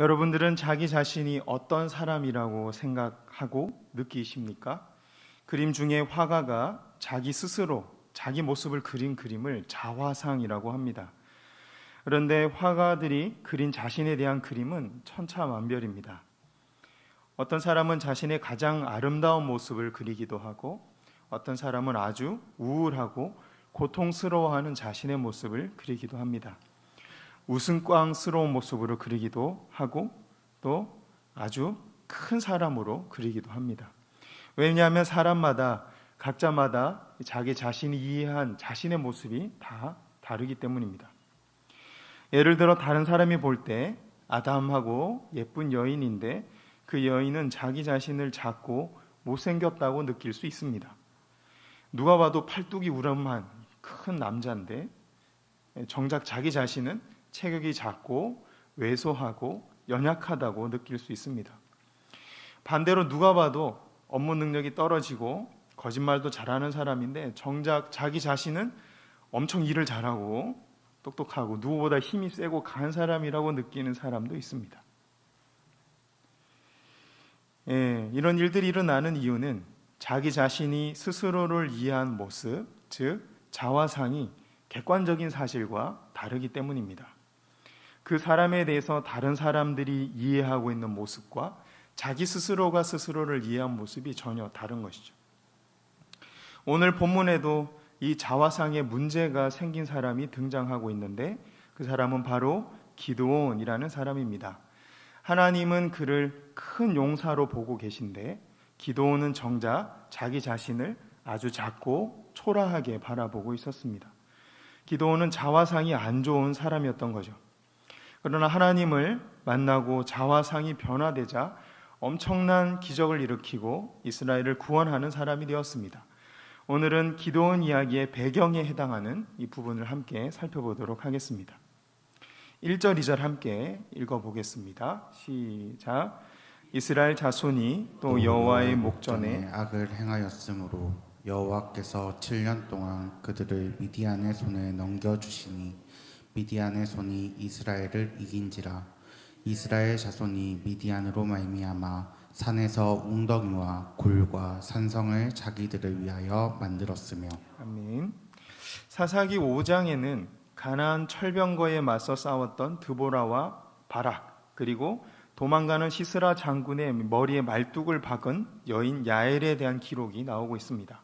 여러분들은 자기 자신이 어떤 사람이라고 생각하고 느끼십니까? 그림 중에 화가가 자기 스스로 자기 모습을 그린 그림을 자화상이라고 합니다. 그런데 화가들이 그린 자신에 대한 그림은 천차만별입니다. 어떤 사람은 자신의 가장 아름다운 모습을 그리기도 하고, 어떤 사람은 아주 우울하고 고통스러워하는 자신의 모습을 그리기도 합니다. 웃음꽝스러운 모습으로 그리기도 하고, 또 아주 큰 사람으로 그리기도 합니다. 왜냐하면 사람마다 각자마다 자기 자신이 이해한 자신의 모습이 다 다르기 때문입니다. 예를 들어 다른 사람이 볼 때 아담하고 예쁜 여인인데 그 여인은 자기 자신을 작고 못생겼다고 느낄 수 있습니다. 누가 봐도 팔뚝이 우람한 큰 남자인데 정작 자기 자신은 체격이 작고 왜소하고 연약하다고 느낄 수 있습니다. 반대로 누가 봐도 업무 능력이 떨어지고 거짓말도 잘하는 사람인데 정작 자기 자신은 엄청 일을 잘하고 똑똑하고 누구보다 힘이 세고 강한 사람이라고 느끼는 사람도 있습니다. 이런 일들이 일어나는 이유는 자기 자신이 스스로를 이해한 모습, 즉 자화상이 객관적인 사실과 다르기 때문입니다. 그 사람에 대해서 다른 사람들이 이해하고 있는 모습과 자기 스스로가 스스로를 이해한 모습이 전혀 다른 것이죠. 오늘 본문에도 이 자화상에 문제가 생긴 사람이 등장하고 있는데 그 사람은 바로 기드온이라는 사람입니다. 하나님은 그를 큰 용사로 보고 계신데 기드온은 정작 자기 자신을 아주 작고 초라하게 바라보고 있었습니다. 기드온은 자화상이 안 좋은 사람이었던 거죠. 그러나 하나님을 만나고 자화상이 변화되자 엄청난 기적을 일으키고 이스라엘을 구원하는 사람이 되었습니다. 오늘은 기드온 이야기의 배경에 해당하는 이 부분을 함께 살펴보도록 하겠습니다. 1절, 2절 함께 읽어보겠습니다. 시작. 이스라엘 자손이 또 여호와의 목전에 악을 행하였으므로 여호와께서 7년 동안 그들을 미디안의 손에 넘겨주시니 미디안의 손이 이스라엘을 이긴지라. 이스라엘 자손이 미디안으로 말미암아 산에서 웅덩이와 굴과 산성을 자기들을 위하여 만들었으며. 아멘. 사사기 5장에는 가나안 철병거에 맞서 싸웠던 드보라와 바락, 그리고 도망가는 시스라 장군의 머리에 말뚝을 박은 여인 야엘에 대한 기록이 나오고 있습니다.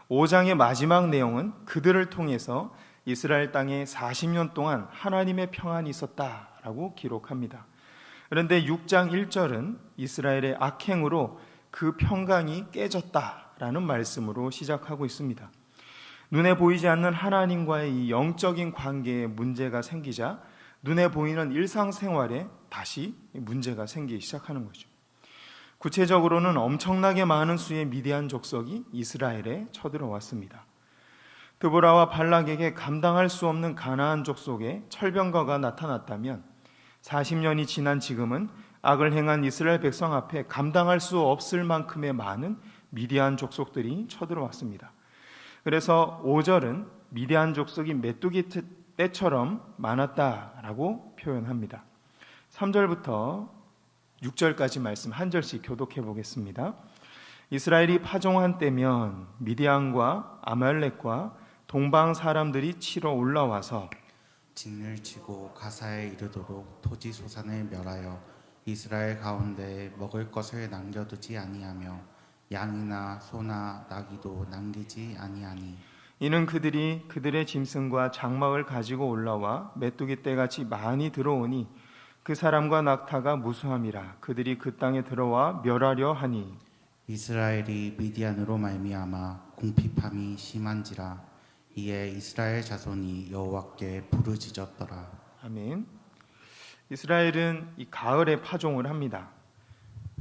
5장의 마지막 내용은 그들을 통해서 이스라엘 땅에 40년 동안 하나님의 평안이 있었다라고 기록합니다. 그런데 6장 1절은 이스라엘의 악행으로 그 평강이 깨졌다라는 말씀으로 시작하고 있습니다. 눈에 보이지 않는 하나님과의 이 영적인 관계에 문제가 생기자 눈에 보이는 일상생활에 다시 문제가 생기기 시작하는 거죠. 구체적으로는 엄청나게 많은 수의 미디안 족속이 이스라엘에 쳐들어왔습니다. 드보라와 발락에게 감당할 수 없는 가나안 족속의 철병거가 나타났다면 40년이 지난 지금은 악을 행한 이스라엘 백성 앞에 감당할 수 없을 만큼의 많은 미디안 족속들이 쳐들어왔습니다. 그래서 5절은 미디안 족속이 메뚜기 떼처럼 많았다라고 표현합니다. 3절부터 6절까지 말씀 한 절씩 교독해 보겠습니다. 이스라엘이 파종한 때면 미디안과 아말렉과 동방 사람들이 치러 올라와서 진을 치고 가사에 이르도록 토지 소산을 멸하여 이스라엘 가운데 먹을 것을 남겨두지 아니하며 양이나 소나 나귀도 남기지 아니하니. 이는 그들이 그들의 짐승과 장막을 가지고 올라와 메뚜기 떼같이 많이 들어오니 그 사람과 낙타가 무수함이라. 그들이 그 땅에 들어와 멸하려 하니. 이스라엘이 미디안으로 말미암아 궁핍함이 심한지라. 이에 이스라엘 자손이 여호와께 부르짖었더라. 아멘. 이스라엘은 이 가을에 파종을 합니다.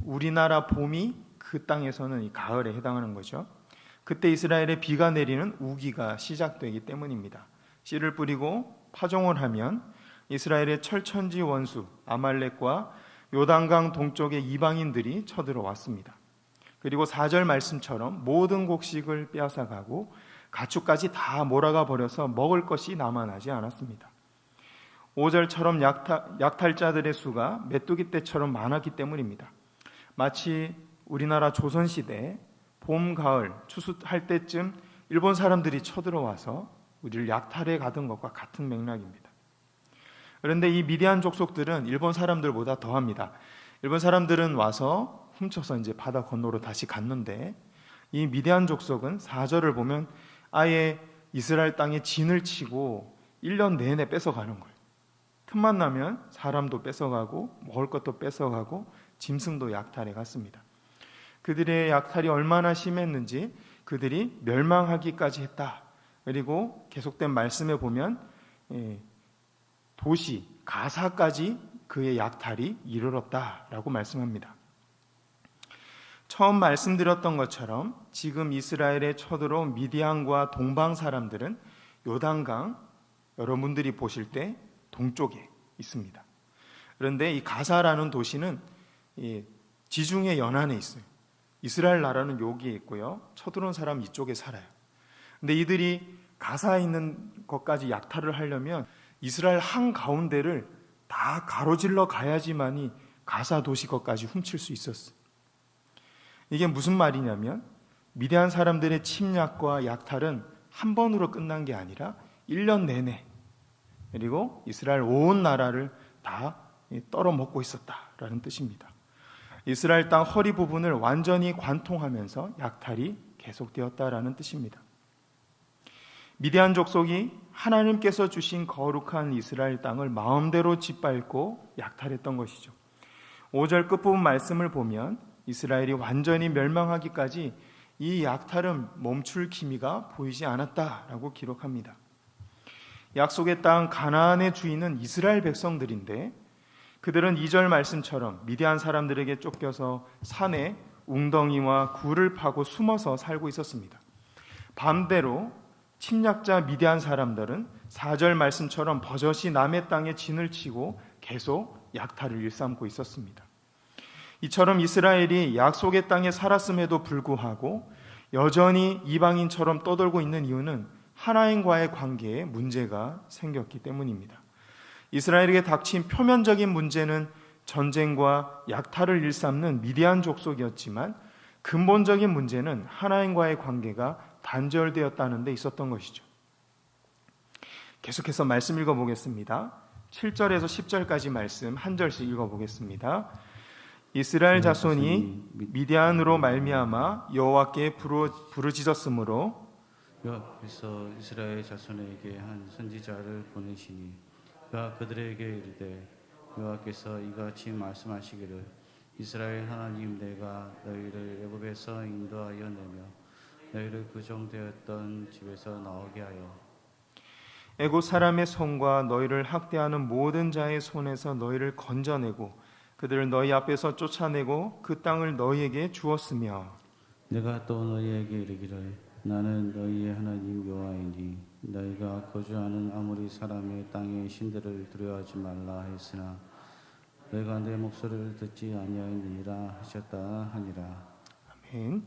우리나라 봄이 그 땅에서는 이 가을에 해당하는 거죠. 그때 이스라엘에 비가 내리는 우기가 시작되기 때문입니다. 씨를 뿌리고 파종을 하면 이스라엘의 철천지 원수 아말렉과 요단강 동쪽의 이방인들이 쳐들어왔습니다. 그리고 4절 말씀처럼 모든 곡식을 빼앗아가고 가축까지 다 몰아가 버려서 먹을 것이 남아나지 않았습니다. 5절처럼 약탈자들의 수가 메뚜기 떼처럼 많았기 때문입니다. 마치 우리나라 조선시대 봄, 가을, 추수할 때쯤 일본 사람들이 쳐들어와서 우리를 약탈해 가던 것과 같은 맥락입니다. 그런데 이 미디안 족속들은 일본 사람들보다 더합니다. 일본 사람들은 와서 훔쳐서 이제 바다 건너로 다시 갔는데 이 미디안 족속은 4절을 보면 아예 이스라엘 땅에 진을 치고 1년 내내 뺏어가는 거예요. 틈만 나면 사람도 뺏어가고 먹을 것도 뺏어가고 짐승도 약탈해 갔습니다. 그들의 약탈이 얼마나 심했는지 그들이 멸망하기까지 했다. 그리고 계속된 말씀에 보면 도시 가사까지 그의 약탈이 이르렀다라고 말씀합니다. 처음 말씀드렸던 것처럼 지금 이스라엘에 쳐들어온 미디안과 동방 사람들은 요단강, 여러분들이 보실 때 동쪽에 있습니다. 그런데 이 가사라는 도시는 지중해 연안에 있어요. 이스라엘 나라는 여기에 있고요. 쳐들어온 사람 이쪽에 살아요. 근데 이들이 가사에 있는 것까지 약탈을 하려면 이스라엘 한가운데를 다 가로질러 가야지만이 가사 도시 것까지 훔칠 수 있었어요. 이게 무슨 말이냐면 미디안 사람들의 침략과 약탈은 한 번으로 끝난 게 아니라 1년 내내 그리고 이스라엘 온 나라를 다 떨어먹고 있었다라는 뜻입니다. 이스라엘 땅 허리 부분을 완전히 관통하면서 약탈이 계속되었다라는 뜻입니다. 미디안 족속이 하나님께서 주신 거룩한 이스라엘 땅을 마음대로 짓밟고 약탈했던 것이죠. 5절 끝부분 말씀을 보면 이스라엘이 완전히 멸망하기까지 이 약탈은 멈출 기미가 보이지 않았다라고 기록합니다. 약속의 땅 가나안의 주인은 이스라엘 백성들인데 그들은 2절 말씀처럼 미디안 사람들에게 쫓겨서 산에 웅덩이와 굴을 파고 숨어서 살고 있었습니다. 반대로 침략자 미디안 사람들은 4절 말씀처럼 버젓이 남의 땅에 진을 치고 계속 약탈을 일삼고 있었습니다. 이처럼 이스라엘이 약속의 땅에 살았음에도 불구하고 여전히 이방인처럼 떠돌고 있는 이유는 하나님과의 관계에 문제가 생겼기 때문입니다. 이스라엘에게 닥친 표면적인 문제는 전쟁과 약탈을 일삼는 미디안 족속이었지만 근본적인 문제는 하나님과의 관계가 단절되었다는 데 있었던 것이죠. 계속해서 말씀 읽어보겠습니다. 7절에서 10절까지 말씀 한 절씩 읽어보겠습니다. 이스라엘 자손이 미디안으로 말미암아 여호와께 부르짖었으므로 여호와께서 이스라엘 자손에게 한 선지자를 보내시니 그가 그들에게 이르되 여호와께서 이같이 말씀하시기를 이스라엘 하나님 내가 너희를 애굽에서 인도하여 내며 너희를 구정되었던 집에서 나오게 하여 애굽 사람의 손과 너희를 학대하는 모든 자의 손에서 너희를 건져내고 그들을 너희 앞에서 쫓아내고 그 땅을 너희에게 주었으며 내가 또 너희에게 이르기를 나는 너희의 하나님 여호와이니 너희가 거주하는 아무리 사람의 땅의 신들을 두려워하지 말라 했으나 너희가 내 목소리를 듣지 아니하였느니라 하셨다 하니라. 아멘.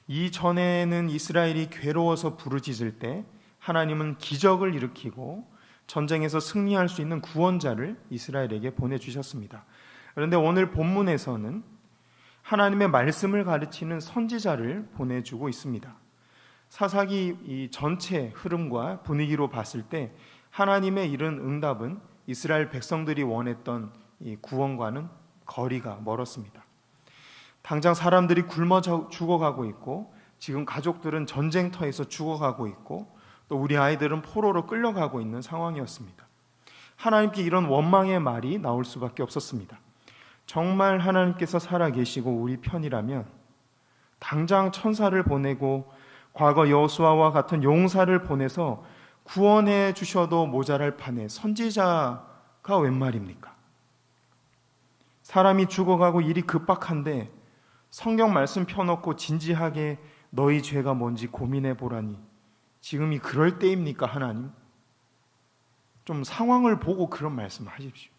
이전에는 이스라엘이 괴로워서 부르짖을 때 하나님은 기적을 일으키고 전쟁에서 승리할 수 있는 구원자를 이스라엘에게 보내주셨습니다. 그런데 오늘 본문에서는 하나님의 말씀을 가르치는 선지자를 보내주고 있습니다. 사사기 이 전체 흐름과 분위기로 봤을 때 하나님의 이른 응답은 이스라엘 백성들이 원했던 이 구원과는 거리가 멀었습니다. 당장 사람들이 굶어 죽어가고 있고 지금 가족들은 전쟁터에서 죽어가고 있고 또 우리 아이들은 포로로 끌려가고 있는 상황이었습니다. 하나님께 이런 원망의 말이 나올 수밖에 없었습니다. 정말 하나님께서 살아계시고 우리 편이라면 당장 천사를 보내고 과거 여호수아와 같은 용사를 보내서 구원해 주셔도 모자랄 판에 선지자가 웬 말입니까? 사람이 죽어가고 일이 급박한데 성경 말씀 펴놓고 진지하게 너희 죄가 뭔지 고민해 보라니 지금이 그럴 때입니까 하나님? 좀 상황을 보고 그런 말씀을 하십시오.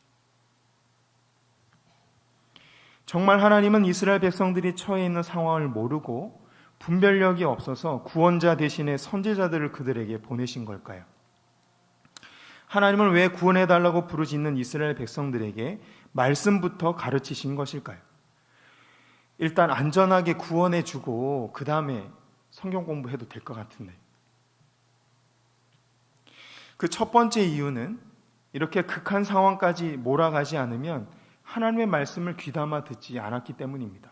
정말 하나님은 이스라엘 백성들이 처해 있는 상황을 모르고 분별력이 없어서 구원자 대신에 선지자들을 그들에게 보내신 걸까요? 하나님을 왜 구원해달라고 부르짖는 이스라엘 백성들에게 말씀부터 가르치신 것일까요? 일단 안전하게 구원해주고 그 다음에 성경 공부해도 될 것 같은데, 그 첫 번째 이유는 이렇게 극한 상황까지 몰아가지 않으면 하나님의 말씀을 귀담아 듣지 않았기 때문입니다.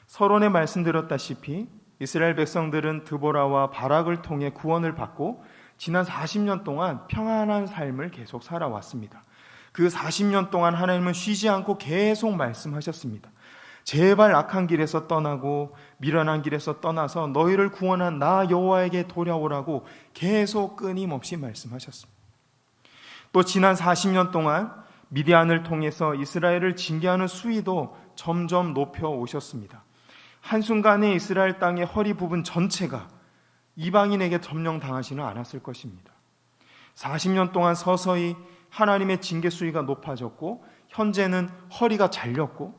서론에 말씀드렸다시피 이스라엘 백성들은 드보라와 바락을 통해 구원을 받고 지난 40년 동안 평안한 삶을 계속 살아왔습니다. 그 40년 동안 하나님은 쉬지 않고 계속 말씀하셨습니다. 제발 악한 길에서 떠나고 미련한 길에서 떠나서 너희를 구원한 나 여호와에게 돌아오라고 계속 끊임없이 말씀하셨습니다. 또 지난 40년 동안 미디안을 통해서 이스라엘을 징계하는 수위도 점점 높여 오셨습니다. 한순간에 이스라엘 땅의 허리 부분 전체가 이방인에게 점령당하지는 않았을 것입니다. 40년 동안 서서히 하나님의 징계 수위가 높아졌고 현재는 허리가 잘렸고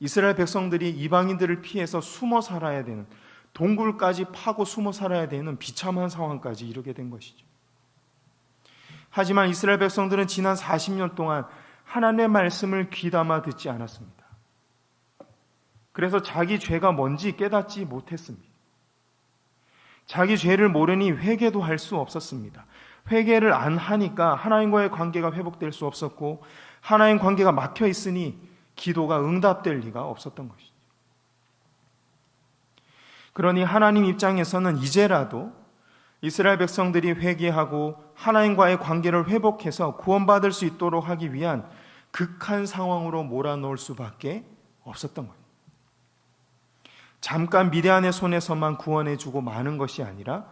이스라엘 백성들이 이방인들을 피해서 숨어 살아야 되는, 동굴까지 파고 숨어 살아야 되는 비참한 상황까지 이르게 된 것이죠. 하지만 이스라엘 백성들은 지난 40년 동안 하나님의 말씀을 귀담아 듣지 않았습니다. 그래서 자기 죄가 뭔지 깨닫지 못했습니다. 자기 죄를 모르니 회개도 할 수 없었습니다. 회개를 안 하니까 하나님과의 관계가 회복될 수 없었고, 하나님 관계가 막혀 있으니 기도가 응답될 리가 없었던 것이죠. 그러니 하나님 입장에서는 이제라도 이스라엘 백성들이 회개하고 하나님과의 관계를 회복해서 구원받을 수 있도록 하기 위한 극한 상황으로 몰아넣을 수밖에 없었던 거예요. 잠깐 미디안의 손에서만 구원해주고 마는 것이 아니라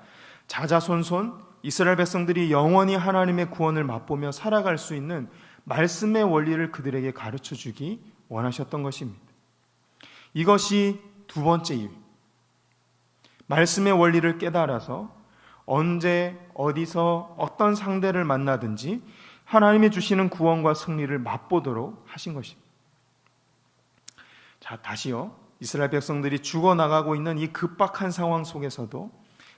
자자손손 이스라엘 백성들이 영원히 하나님의 구원을 맛보며 살아갈 수 있는 말씀의 원리를 그들에게 가르쳐주기 원하셨던 것입니다. 이것이 두 번째 이유, 말씀의 원리를 깨달아서 언제 어디서 어떤 상대를 만나든지 하나님이 주시는 구원과 승리를 맛보도록 하신 것입니다. 자, 다시요. 이스라엘 백성들이 죽어나가고 있는 이 급박한 상황 속에서도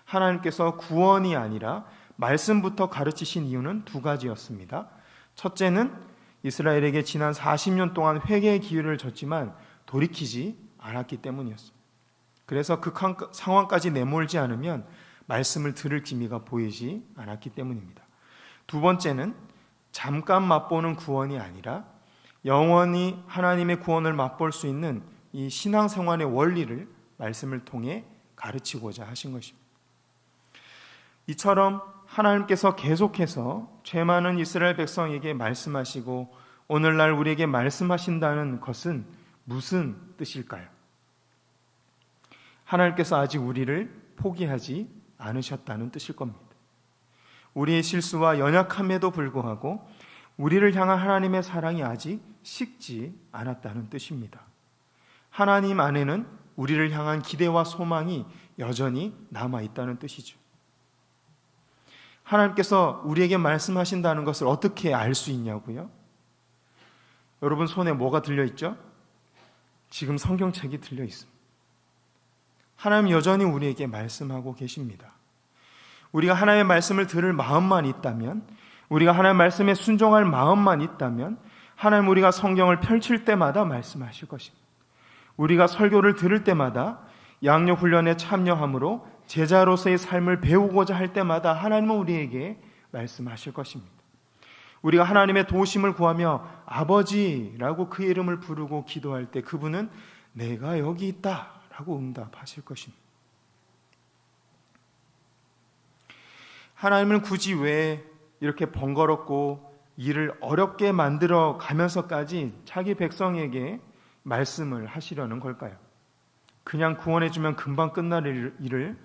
하나님께서 구원이 아니라 말씀부터 가르치신 이유는 두 가지였습니다. 첫째는 이스라엘에게 지난 40년 동안 회개의 기회를 줬지만 돌이키지 않았기 때문이었습니다. 그래서 극한 상황까지 내몰지 않으면 말씀을 들을 기미가 보이지 않았기 때문입니다. 두 번째는 잠깐 맛보는 구원이 아니라 영원히 하나님의 구원을 맛볼 수 있는 이 신앙생활의 원리를 말씀을 통해 가르치고자 하신 것입니다. 이처럼 하나님께서 계속해서 죄 많은 이스라엘 백성에게 말씀하시고 오늘날 우리에게 말씀하신다는 것은 무슨 뜻일까요? 하나님께서 아직 우리를 포기하지 않으셨다는 뜻일 겁니다. 우리의 실수와 연약함에도 불구하고 우리를 향한 하나님의 사랑이 아직 식지 않았다는 뜻입니다. 하나님 안에는 우리를 향한 기대와 소망이 여전히 남아있다는 뜻이죠. 하나님께서 우리에게 말씀하신다는 것을 어떻게 알 수 있냐고요? 여러분 손에 뭐가 들려있죠? 지금 성경책이 들려있습니다. 하나님 여전히 우리에게 말씀하고 계십니다. 우리가 하나님의 말씀을 들을 마음만 있다면, 우리가 하나님의 말씀에 순종할 마음만 있다면 하나님 우리가 성경을 펼칠 때마다 말씀하실 것입니다. 우리가 설교를 들을 때마다 양육 훈련에 참여함으로 제자로서의 삶을 배우고자 할 때마다 하나님은 우리에게 말씀하실 것입니다. 우리가 하나님의 도우심을 구하며 아버지라고 그 이름을 부르고 기도할 때 그분은 내가 여기 있다 라고 응답하실 것입니다. 하나님은 굳이 왜 이렇게 번거롭고 일을 어렵게 만들어 가면서까지 자기 백성에게 말씀을 하시려는 걸까요? 그냥 구원해주면 금방 끝날 일을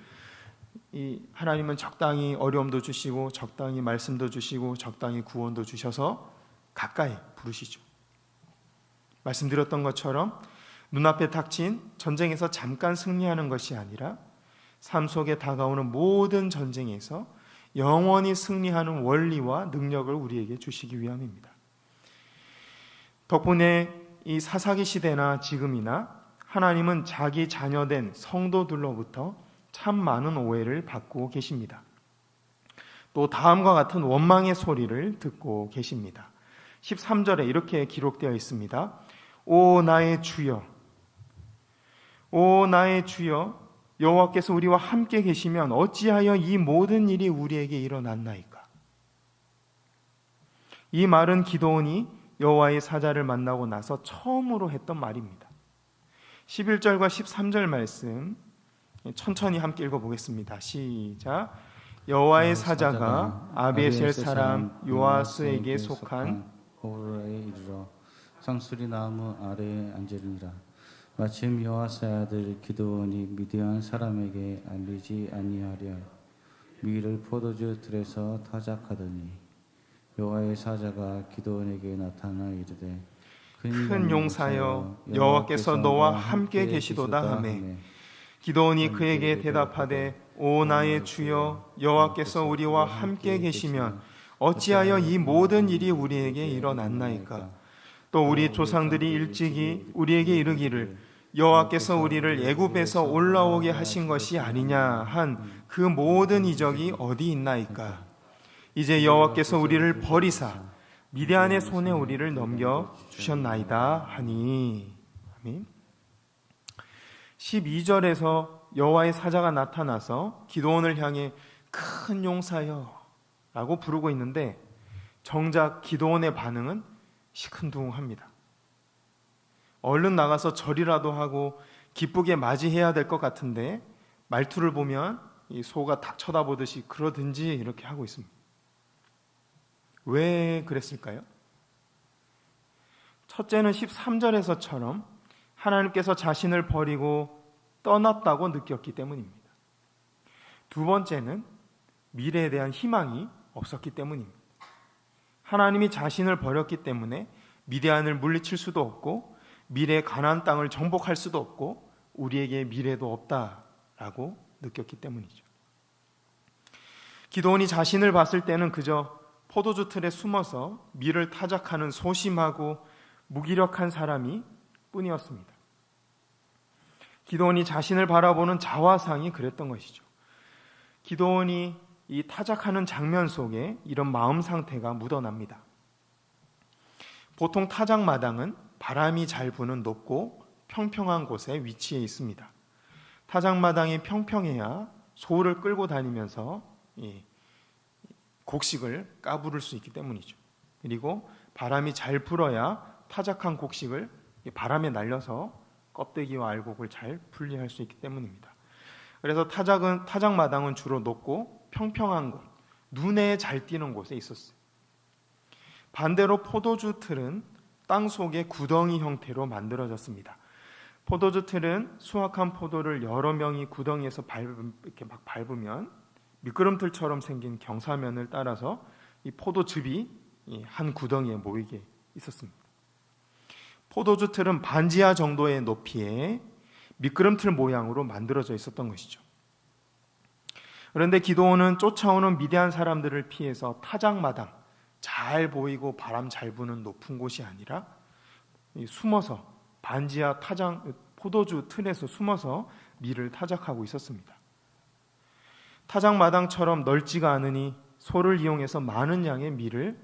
하나님은 적당히 어려움도 주시고 적당히 말씀도 주시고 적당히 구원도 주셔서 가까이 부르시죠. 말씀드렸던 것처럼 눈앞에 닥친 전쟁에서 잠깐 승리하는 것이 아니라 삶 속에 다가오는 모든 전쟁에서 영원히 승리하는 원리와 능력을 우리에게 주시기 위함입니다. 덕분에 이 사사기 시대나 지금이나 하나님은 자기 자녀된 성도들로부터 참 많은 오해를 받고 계십니다. 또 다음과 같은 원망의 소리를 듣고 계십니다. 13절에 이렇게 기록되어 있습니다. 오 나의 주여, 오 나의 주여, 여호와께서 우리와 함께 계시면 어찌하여 이 모든 일이 우리에게 일어났나이까. 이 말은 기드온이 여호와의 사자를 만나고 나서 처음으로 했던 말입니다. 11절과 13절 말씀 천천히 함께 읽어보겠습니다. 시작. 여호와의 사자가 아비에셀 사람 요아스에게 속한 호르라에 이르러 상수리 나무 아래에 앉으리니라. 마침 요아스의 아들 기드온이 미디안 사람에게 알리지 아니하려 미를 포도주 들에서 타작하더니 여호와의 사자가 기드온에게 나타나 이르되 큰 용사여 여호와께서 너와 함께 계시도다 하매 기드온이 그에게 대답하되 오 나의 주여 여호와께서 우리와 함께 계시면 어찌하여 이 모든 일이 우리에게 일어났나이까. 또 우리 조상들이 일찍이 우리에게 이르기를 여호와께서 우리를 애굽에서 올라오게 하신 것이 아니냐 한 그 모든 이적이 어디 있나이까. 이제 여호와께서 우리를 버리사 미디안의 손에 우리를 넘겨 주셨나이다 하니. 아멘. 12절에서 여호와의 사자가 나타나서 기드온을 향해 큰 용사여 라고 부르고 있는데 정작 기드온의 반응은 시큰둥합니다. 얼른 나가서 절이라도 하고 기쁘게 맞이해야 될 것 같은데 말투를 보면 이 소가 닭 쳐다보듯이 그러든지 이렇게 하고 있습니다. 왜 그랬을까요? 첫째는 13절에서처럼 하나님께서 자신을 버리고 떠났다고 느꼈기 때문입니다. 두 번째는 미래에 대한 희망이 없었기 때문입니다. 하나님이 자신을 버렸기 때문에 미디안을 물리칠 수도 없고 미래의 가나안 땅을 정복할 수도 없고 우리에게 미래도 없다라고 느꼈기 때문이죠. 기드온이 자신을 봤을 때는 그저 포도주 틀에 숨어서 밀을 타작하는 소심하고 무기력한 사람이 뿐이었습니다. 기드온이 자신을 바라보는 자화상이 그랬던 것이죠. 기드온이 이 타작하는 장면 속에 이런 마음 상태가 묻어납니다. 보통 타작마당은 바람이 잘 부는 높고 평평한 곳에 위치해 있습니다. 타작마당이 평평해야 소를 끌고 다니면서 곡식을 까부를 수 있기 때문이죠. 그리고 바람이 잘 불어야 타작한 곡식을 바람에 날려서 껍데기와 알곡을 잘 분리할 수 있기 때문입니다. 그래서 타작마당은 주로 높고 평평한 곳, 눈에 잘 띄는 곳에 있었어요. 반대로 포도주 틀은 땅 속에 구덩이 형태로 만들어졌습니다. 포도주 틀은 수확한 포도를 여러 명이 구덩이에서 이렇게 막 밟으면 미끄럼틀처럼 생긴 경사면을 따라서 이 포도즙이 한 구덩이에 모이게 있었습니다. 포도주 틀은 반지하 정도의 높이에 미끄럼틀 모양으로 만들어져 있었던 것이죠. 그런데 기드온은 쫓아오는 미디안 사람들을 피해서 타작마당, 잘 보이고 바람 잘 부는 높은 곳이 아니라 숨어서 반지하 포도주 틀에서 숨어서 밀을 타작하고 있었습니다. 타작마당처럼 넓지가 않으니 소를 이용해서 많은 양의 밀을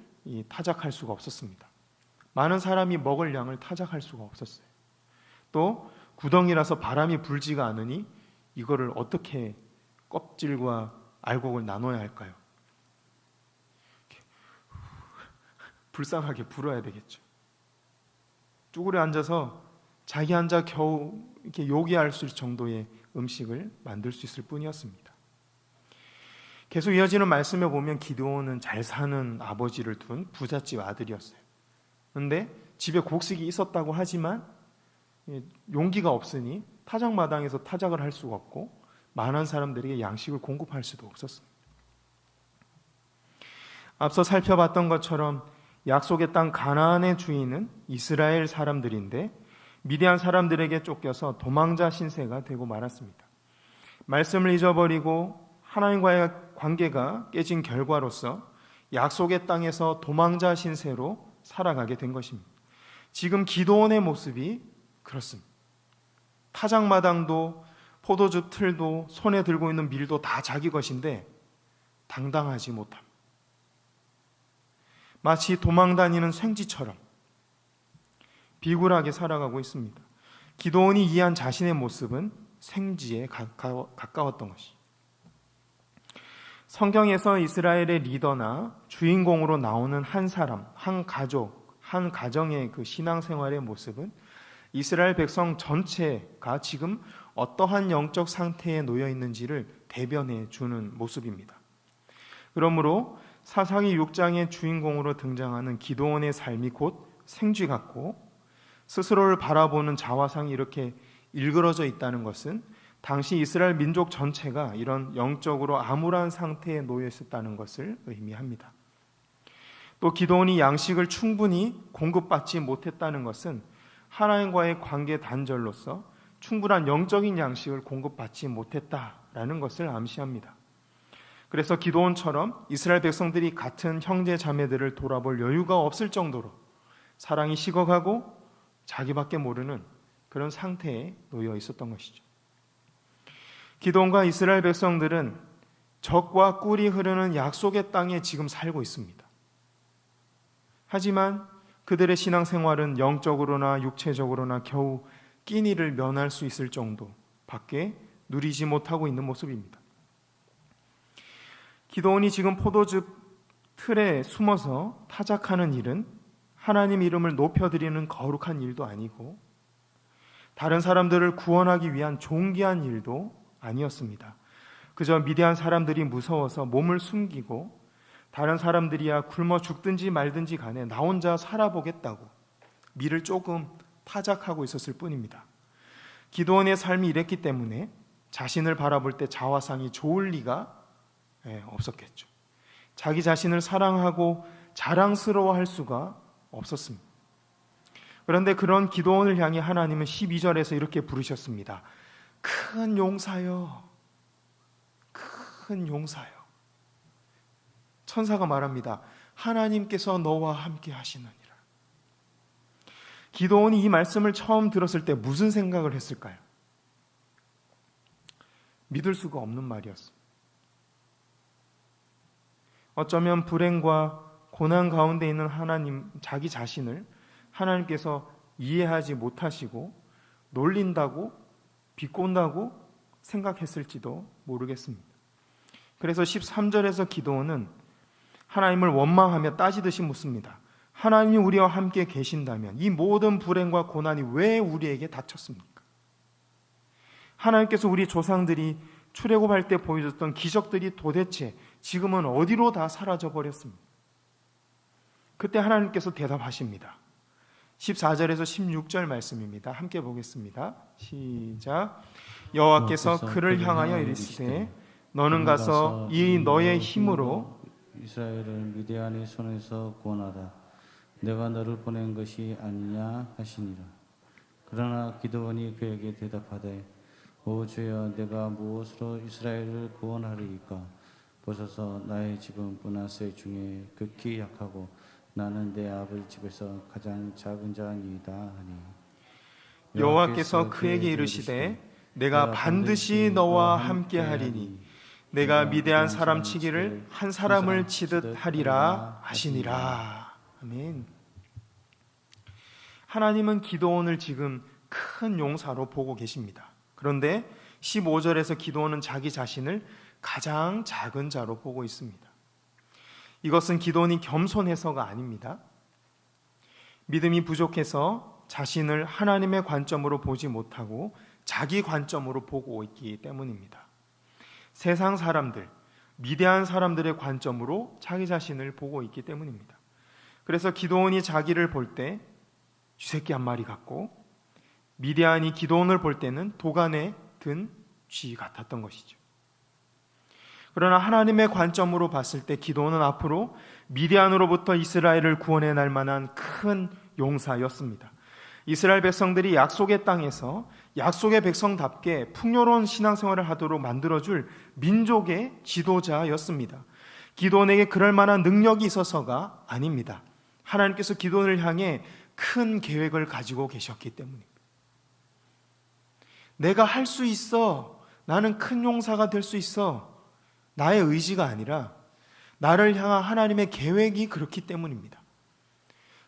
타작할 수가 없었습니다. 많은 사람이 먹을 양을 타작할 수가 없었어요. 또 구덩이라서 바람이 불지가 않으니 이거를 어떻게 껍질과 알곡을 나눠야 할까요? 불쌍하게 불어야 되겠죠. 쭈그려 앉아서 자기 앉아 겨우 이렇게 요기할 수 있을 정도의 음식을 만들 수 있을 뿐이었습니다. 계속 이어지는 말씀에 보면 기드온은 잘 사는 아버지를 둔 부잣집 아들이었어요. 그런데 집에 곡식이 있었다고 하지만 용기가 없으니 타작마당에서 타작을 할 수가 없고 많은 사람들에게 양식을 공급할 수도 없었습니다. 앞서 살펴봤던 것처럼 약속의 땅 가나안의 주인은 이스라엘 사람들인데 미디안 사람들에게 쫓겨서 도망자 신세가 되고 말았습니다. 말씀을 잊어버리고 하나님과의 관계가 깨진 결과로서 약속의 땅에서 도망자 신세로 살아가게 된 것입니다. 지금 기드온의 모습이 그렇습니다. 타작마당도 포도주 틀도 손에 들고 있는 밀도 다 자기 것인데 당당하지 못함. 마치 도망다니는 생쥐처럼 비굴하게 살아가고 있습니다. 기드온이 이해한 자신의 모습은 생쥐에 가까웠던 것이. 성경에서 이스라엘의 리더나 주인공으로 나오는 한 사람, 한 가족, 한 가정의 그 신앙생활의 모습은 이스라엘 백성 전체가 지금 어떠한 영적 상태에 놓여 있는지를 대변해 주는 모습입니다. 그러므로 사사기 6장의 주인공으로 등장하는 기드온의 삶이 곧 생쥐 같고 스스로를 바라보는 자화상이 이렇게 일그러져 있다는 것은 당시 이스라엘 민족 전체가 이런 영적으로 암울한 상태에 놓여 있었다는 것을 의미합니다. 또 기드온이 양식을 충분히 공급받지 못했다는 것은 하나님과의 관계 단절로서 충분한 영적인 양식을 공급받지 못했다라는 것을 암시합니다. 그래서 기드온처럼 이스라엘 백성들이 같은 형제 자매들을 돌아볼 여유가 없을 정도로 사랑이 식어가고 자기밖에 모르는 그런 상태에 놓여 있었던 것이죠. 기드온과 이스라엘 백성들은 적과 꿀이 흐르는 약속의 땅에 지금 살고 있습니다. 하지만 그들의 신앙생활은 영적으로나 육체적으로나 겨우 끼니를 면할 수 있을 정도밖에 누리지 못하고 있는 모습입니다. 기드온이 지금 포도즙 틀에 숨어서 타작하는 일은 하나님 이름을 높여드리는 거룩한 일도 아니고 다른 사람들을 구원하기 위한 존귀한 일도 아니었습니다. 그저 미디안 사람들이 무서워서 몸을 숨기고 다른 사람들이야 굶어 죽든지 말든지 간에 나 혼자 살아보겠다고 미를 조금 타작하고 있었을 뿐입니다. 기드온의 삶이 이랬기 때문에 자신을 바라볼 때 자화상이 좋을 리가 없었겠죠. 자기 자신을 사랑하고 자랑스러워할 수가 없었습니다. 그런데 그런 기드온을 향해 하나님은 12절에서 이렇게 부르셨습니다. 큰 용사여, 큰 용사여. 천사가 말합니다. 하나님께서 너와 함께 하시느니라. 기드온이 이 말씀을 처음 들었을 때 무슨 생각을 했을까요? 믿을 수가 없는 말이었습니다. 어쩌면 불행과 고난 가운데 있는 하나님, 자기 자신을 하나님께서 이해하지 못하시고 놀린다고 비꼰다고 생각했을지도 모르겠습니다. 그래서 13절에서 기드온은 하나님을 원망하며 따지듯이 묻습니다. 하나님이 우리와 함께 계신다면 이 모든 불행과 고난이 왜 우리에게 닥쳤습니까? 하나님께서 우리 조상들이 출애굽할 때 보여줬던 기적들이 도대체 지금은 어디로 다 사라져 버렸습니까? 그때 하나님께서 대답하십니다. 14절에서 16절 말씀입니다. 함께 보겠습니다. 시작. 여호와께서 그를 향하여 이르시되 너는 가서 이 너의 힘으로 이스라엘을 미디안의 손에서 구원하라. 내가 너를 보낸 것이 아니냐 하시니라. 그러나 기드온이 그에게 대답하되 오 주여 내가 무엇으로 이스라엘을 구원하리이까? 보소서 나의 집은 므낫세 중에 극히 약하고 나는 내 아버지 집에서 가장 작은 자니이다 하니 여호와께서 그에게 이르시되 내가 반드시 너와 함께 하리니 내가 미대한 사람 치기를 한 사람을 치듯 하리라 하시니라. 아멘. 하나님은 기드온을 지금 큰 용사로 보고 계십니다. 그런데 15절에서 기드온은 자기 자신을 가장 작은 자로 보고 있습니다. 이것은 기드온이 겸손해서가 아닙니다. 믿음이 부족해서 자신을 하나님의 관점으로 보지 못하고 자기 관점으로 보고 있기 때문입니다. 세상 사람들, 미대한 사람들의 관점으로 자기 자신을 보고 있기 때문입니다. 그래서 기드온이 자기를 볼 때 쥐새끼 한 마리 같고 미디안이 기드온을 볼 때는 도간에 든 쥐 같았던 것이죠. 그러나 하나님의 관점으로 봤을 때 기드온은 앞으로 미디안으로부터 이스라엘을 구원해낼 만한 큰 용사였습니다. 이스라엘 백성들이 약속의 땅에서 약속의 백성답게 풍요로운 신앙생활을 하도록 만들어줄 민족의 지도자였습니다. 기드온에게 그럴 만한 능력이 있어서가 아닙니다. 하나님께서 기드온을 향해 큰 계획을 가지고 계셨기 때문입니다. 내가 할 수 있어. 나는 큰 용사가 될 수 있어. 나의 의지가 아니라 나를 향한 하나님의 계획이 그렇기 때문입니다.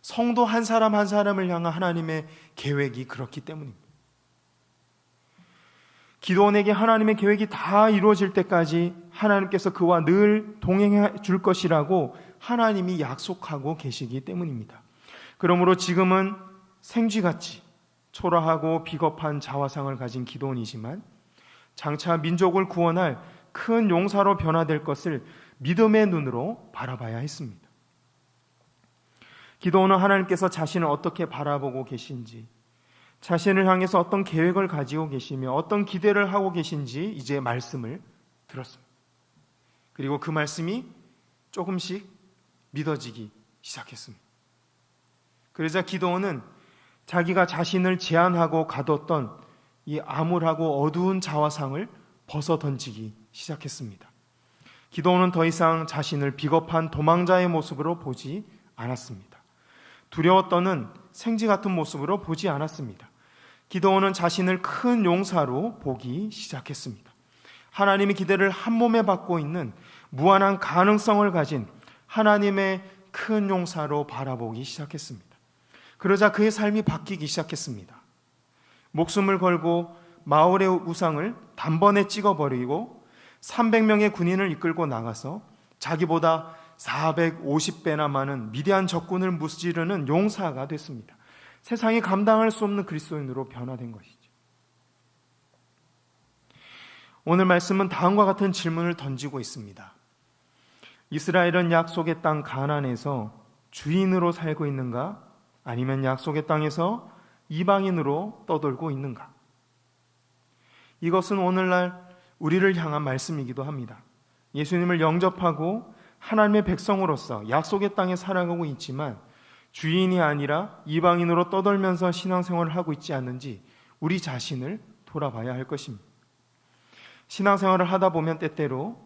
성도 한 사람 한 사람을 향한 하나님의 계획이 그렇기 때문입니다. 기도원에게 하나님의 계획이 다 이루어질 때까지 하나님께서 그와 늘 동행해 줄 것이라고 하나님이 약속하고 계시기 때문입니다. 그러므로 지금은 생쥐같이 초라하고 비겁한 자화상을 가진 기도원이지만 장차 민족을 구원할 큰 용사로 변화될 것을 믿음의 눈으로 바라봐야 했습니다. 기도원은 하나님께서 자신을 어떻게 바라보고 계신지, 자신을 향해서 어떤 계획을 가지고 계시며 어떤 기대를 하고 계신지 이제 말씀을 들었습니다. 그리고 그 말씀이 조금씩 믿어지기 시작했습니다. 그러자 기도원은 자기가 자신을 제한하고 가뒀던 이 암울하고 어두운 자화상을 벗어 던지기 시작했습니다. 기도원은 더 이상 자신을 비겁한 도망자의 모습으로 보지 않았습니다. 두려워 떠는 생쥐 같은 모습으로 보지 않았습니다. 기도원은 자신을 큰 용사로 보기 시작했습니다. 하나님의 기대를 한 몸에 받고 있는 무한한 가능성을 가진 하나님의 큰 용사로 바라보기 시작했습니다. 그러자 그의 삶이 바뀌기 시작했습니다. 목숨을 걸고 마을의 우상을 단번에 찍어버리고 300명의 군인을 이끌고 나가서 자기보다 450배나 많은 미디안 적군을 무찌르는 용사가 됐습니다. 세상이 감당할 수 없는 그리스도인으로 변화된 것이죠. 오늘 말씀은 다음과 같은 질문을 던지고 있습니다. 이스라엘은 약속의 땅 가나안에서 주인으로 살고 있는가? 아니면 약속의 땅에서 이방인으로 떠돌고 있는가? 이것은 오늘날 우리를 향한 말씀이기도 합니다. 예수님을 영접하고 하나님의 백성으로서 약속의 땅에 살아가고 있지만 주인이 아니라 이방인으로 떠돌면서 신앙생활을 하고 있지 않는지 우리 자신을 돌아봐야 할 것입니다. 신앙생활을 하다 보면 때때로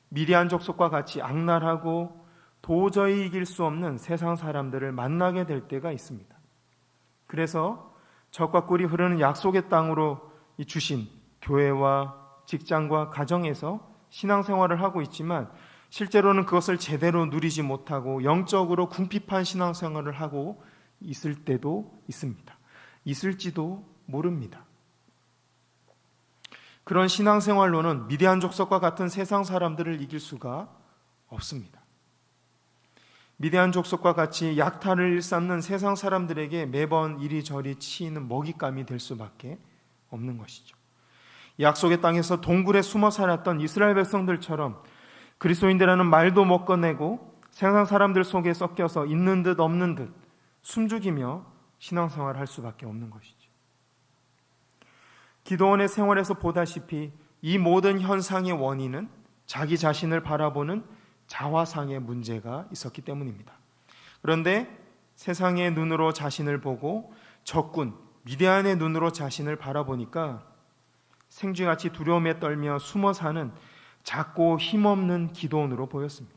미디안 족속과 같이 악랄하고 도저히 이길 수 없는 세상 사람들을 만나게 될 때가 있습니다. 그래서 젖과 꿀이 흐르는 약속의 땅으로 주신 교회와 직장과 가정에서 신앙생활을 하고 있지만 실제로는 그것을 제대로 누리지 못하고 영적으로 궁핍한 신앙생활을 하고 있을 때도 있습니다. 있을지도 모릅니다. 그런 신앙생활로는 미디안 족속과 같은 세상 사람들을 이길 수가 없습니다. 미디안 족속과 같이 약탈을 일삼는 세상 사람들에게 매번 이리저리 치이는 먹잇감이 될 수밖에 없는 것이죠. 약속의 땅에서 동굴에 숨어 살았던 이스라엘 백성들처럼 그리스도인들라는 말도 못 꺼내고 세상 사람들 속에 섞여서 있는 듯 없는 듯 숨죽이며 신앙생활을 할 수밖에 없는 것이죠. 기도원의 생활에서 보다시피 이 모든 현상의 원인은 자기 자신을 바라보는 자화상의 문제가 있었기 때문입니다. 그런데 세상의 눈으로 자신을 보고 적군 미디안의 눈으로 자신을 바라보니까 생쥐같이 두려움에 떨며 숨어 사는 작고 힘없는 기도원으로 보였습니다.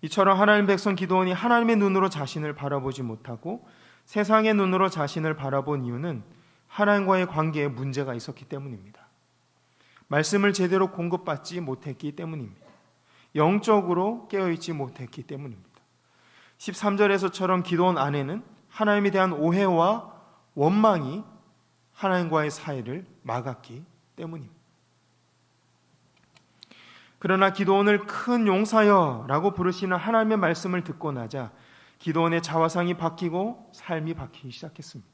이처럼 하나님 백성 기도원이 하나님의 눈으로 자신을 바라보지 못하고 세상의 눈으로 자신을 바라본 이유는 하나님과의 관계에 문제가 있었기 때문입니다. 말씀을 제대로 공급받지 못했기 때문입니다. 영적으로 깨어있지 못했기 때문입니다. 13절에서처럼 기도원 안에는 하나님에 대한 오해와 원망이 하나님과의 사이를 막았기 때문입니다. 그러나 기도원을 큰 용사여 라고 부르시는 하나님의 말씀을 듣고 나자 기도원의 자화상이 바뀌고 삶이 바뀌기 시작했습니다.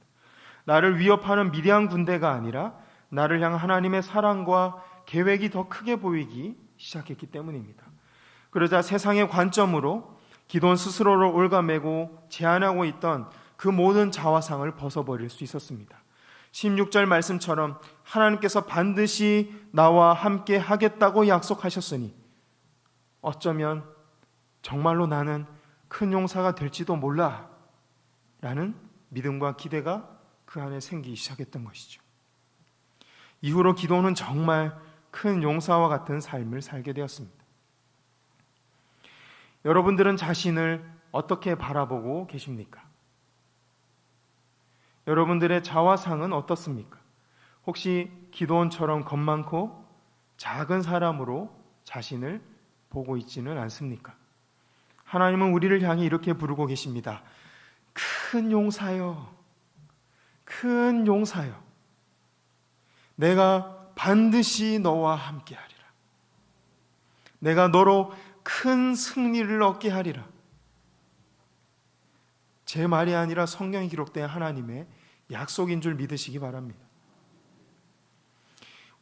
나를 위협하는 미디안 군대가 아니라 나를 향한 하나님의 사랑과 계획이 더 크게 보이기 시작했기 때문입니다. 그러자 세상의 관점으로 기도원 스스로를 올가매고 제한하고 있던 그 모든 자화상을 벗어버릴 수 있었습니다. 16절 말씀처럼 하나님께서 반드시 나와 함께 하겠다고 약속하셨으니 어쩌면 정말로 나는 큰 용사가 될지도 몰라 라는 믿음과 기대가 그 안에 생기기 시작했던 것이죠. 이후로 기도는 정말 큰 용사와 같은 삶을 살게 되었습니다. 여러분들은 자신을 어떻게 바라보고 계십니까? 여러분들의 자화상은 어떻습니까? 혹시 기도원처럼 겁 많고 작은 사람으로 자신을 보고 있지는 않습니까? 하나님은 우리를 향해 이렇게 부르고 계십니다. 큰 용사여, 큰 용사여, 내가 반드시 너와 함께하리라. 내가 너로 큰 승리를 얻게 하리라. 제 말이 아니라 성경에 기록된 하나님의 약속인 줄 믿으시기 바랍니다.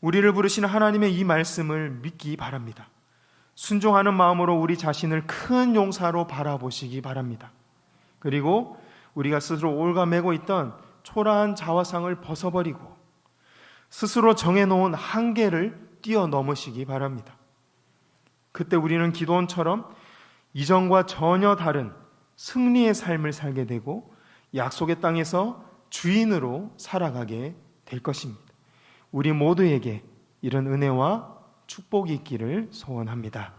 우리를 부르시는 하나님의 이 말씀을 믿기 바랍니다. 순종하는 마음으로 우리 자신을 큰 용사로 바라보시기 바랍니다. 그리고 우리가 스스로 올가매고 있던 초라한 자화상을 벗어버리고 스스로 정해놓은 한계를 뛰어넘으시기 바랍니다. 그때 우리는 기도원처럼 이전과 전혀 다른 승리의 삶을 살게 되고 약속의 땅에서 주인으로 살아가게 될 것입니다. 우리 모두에게 이런 은혜와 축복이 있기를 소원합니다.